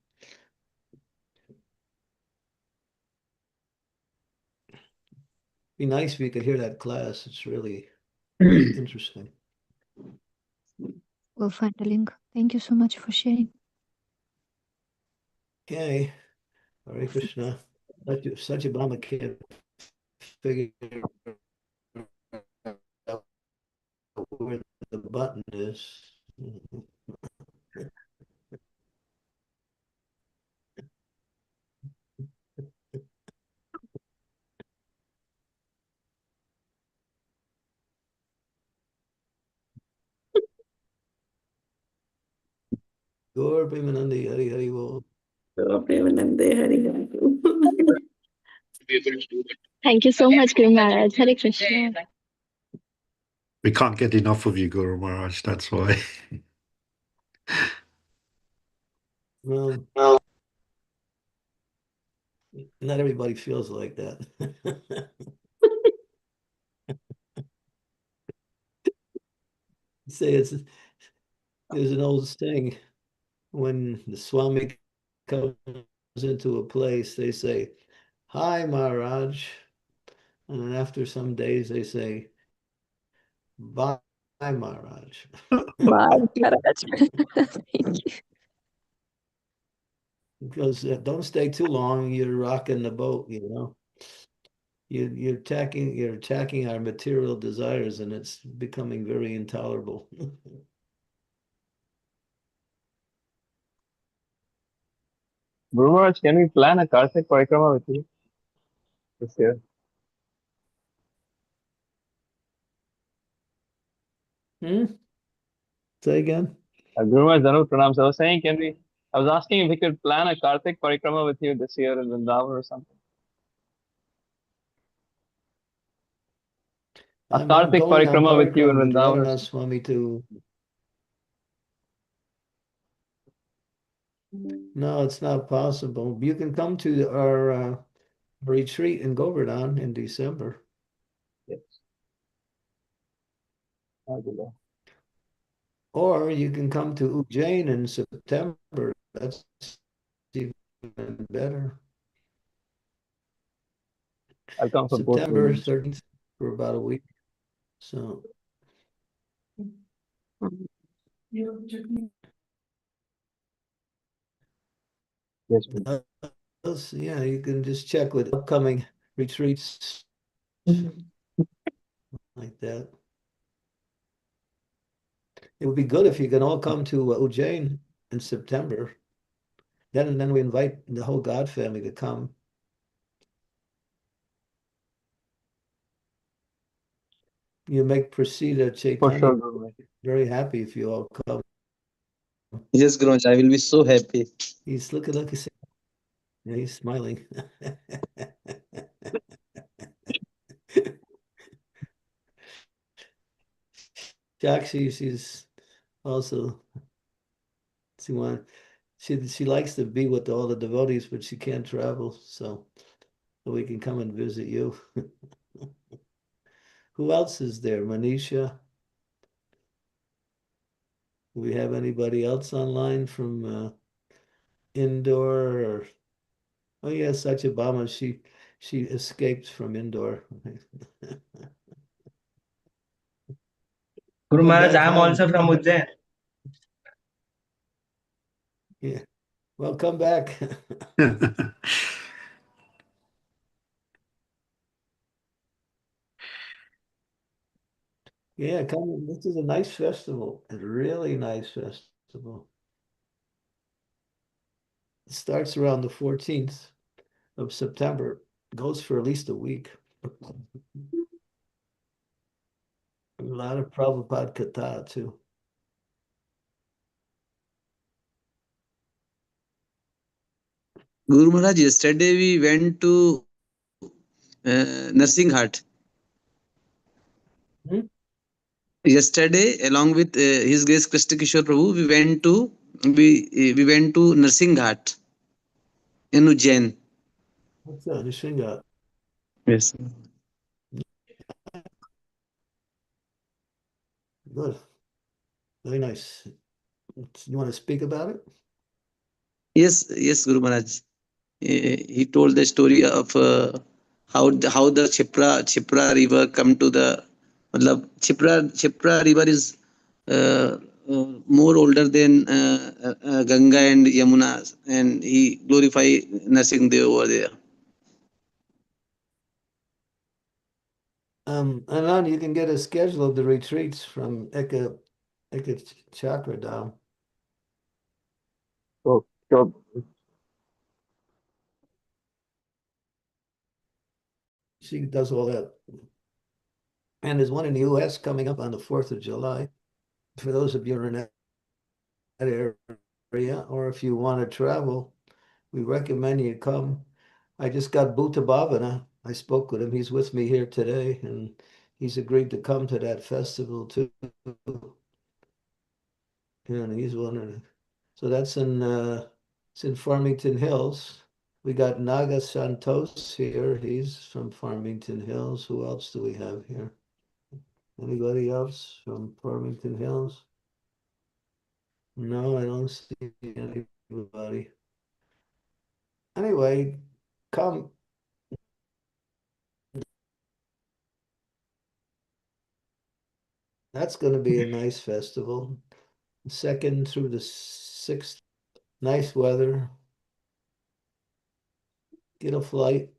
Be nice if you could hear that class. It's really interesting. We'll find the link. Thank you so much for sharing. Okay. Hare Krishna. Satyabhama can't figure out where the button is. Gaur Premanandi, Hari Hari Bol. Gaur Premanande, Hari Hari Bol. Thank you so much, Guru Maharaj. Hare Krishna. We can't get enough of you, Guru Maharaj. That's why. Well, not everybody feels like that. Say there's an old saying, when the Swami comes into a place, they say, "Hi, Maharaj," and then after some days they say, "Bye, Maharaj." Bye, Maharaj. Thank you. Because don't stay too long, you're rocking the boat, you know. You're attacking our material desires, and it's becoming very intolerable. Guru Maharaj, can we plan a Kartik Parikrama with you this year? Say again? Guru Maharaj, Dhanu Pranam. So I was saying, I was asking if we could plan a Kartik Parikrama with you this year in Vrindavan or something. A I'm Kartik going on Parikrama with you in Parikrama with Vrindavan or Radhanath something. Swami too. No, it's not possible. You can come to our retreat in Govardhan in December. Yes. Or you can come to Ujjain in September. That's even better. I'll come for both September reasons. 13th for about a week. So Yes. yeah, you can just check with upcoming retreats like that. It would be good if you can all come to Ujjain in September. Then we invite the whole God family to come. You make Prasida For Chaitanya sure, Guru Maharaj. very happy if you all come. Yes, Guru Maharaj, I will be so happy. He's looking like he's smiling. Jakshi, she's also she likes to be with all the devotees, but she can't travel. So so we can come and visit you. Who else is there? Manisha? Do we have anybody else online from Indore? Or... Oh yes, Satyabhama. She escaped from Indore. Guru Come Maharaj, back I'm home. also from Ujjain. Yeah. Well, come back. Yeah, come. This is a nice festival. A really nice festival. It starts around the 14th of September. Goes for at least a week. A lot of Prabhupada Katha too. Guru Maharaj, yesterday we went to Nursing Hut. Hmm? Yesterday, along with His Grace Krishna Kishore Prabhu, we went to Nursing Hut in Ujjain. What's that? Nishinga. Yes. Good. Very nice. You want to speak about it? Yes, Guru Maharaj. He told the story of how the Chipra river come to the. Matlab, Chipra river is more older than Ganga and Yamuna, and he glorify Narsingh Dev over there. Anand, you can get a schedule of the retreats from Eka Chakra down. So, sure. She does all that. And there's one in the US coming up on the 4th of July. For those of you who are in that area, or if you want to travel, we recommend you come. I just got Bhuta Bhavana. I spoke with him. He's with me here today, and he's agreed to come to that festival too. And he's one of the, so that's it's in Farmington Hills. We got Naga Santos here. He's from Farmington Hills. Who else do we have here? Anybody else from Farmington Hills? No, I don't see anybody. Anyway, come. That's going to be a nice festival. 2nd through the 6th. Nice weather. Get a flight.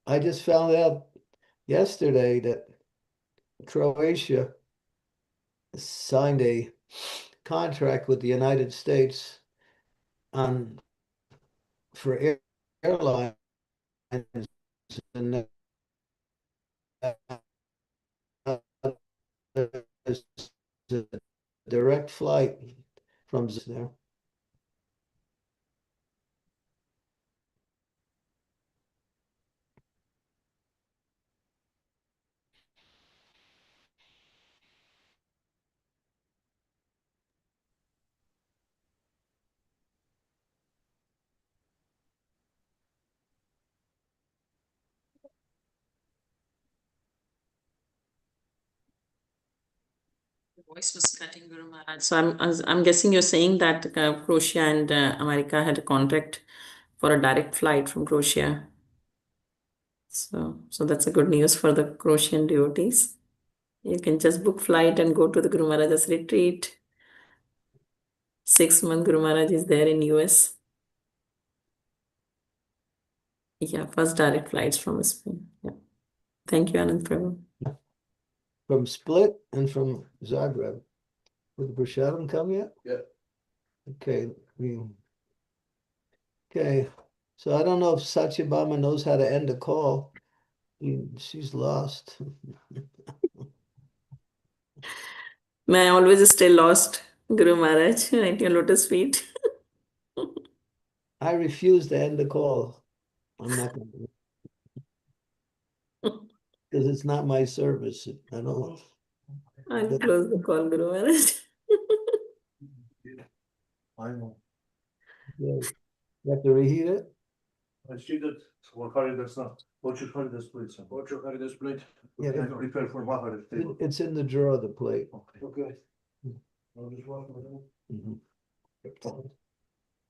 I just found out yesterday that Croatia signed a contract with the United States on for airlines and there's a direct flight from there. The voice was cutting, Guru Maharaj. So I'm guessing you're saying that Croatia and America had a contract for a direct flight from Croatia. So that's a good news for the Croatian devotees. You can just book flight and go to the Guru Maharaj's retreat. 6 month Guru Maharaj is there in US. Yeah, first direct flights from Spain. Yeah. Thank you, Anand Prabhu. From Split and from Zagreb. Did the Prashadam come yet? Yeah. Okay. Okay. So I don't know if Satyabhama knows how to end a call. She's lost. May I always stay lost, Guru Maharaj, at your lotus feet. I refuse to end the call. I'm not going to, because it's not my service. I don't. I'll close the call, Guru Maharaj. I know. Yeah. You have to reheat it? Yeah, it's in the drawer of the plate. Okay. Mhm.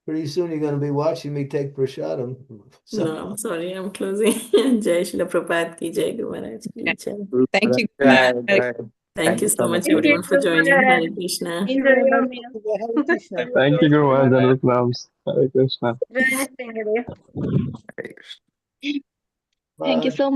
Pretty soon you're gonna be watching me take prasadam. No, I'm sorry, I'm closing. Jai Shri Prabhupada ki Jai, Guru Maharaj ki Jai. Thank you. Right, Hare right. Thank you so much Thank you, everyone for Guru joining. Hare Maharaj. Krishna. Enjoy your meal. Hare Krishna. Thank you, Guru Maharaj. Hare Krishna. Very nice. Thank you so much.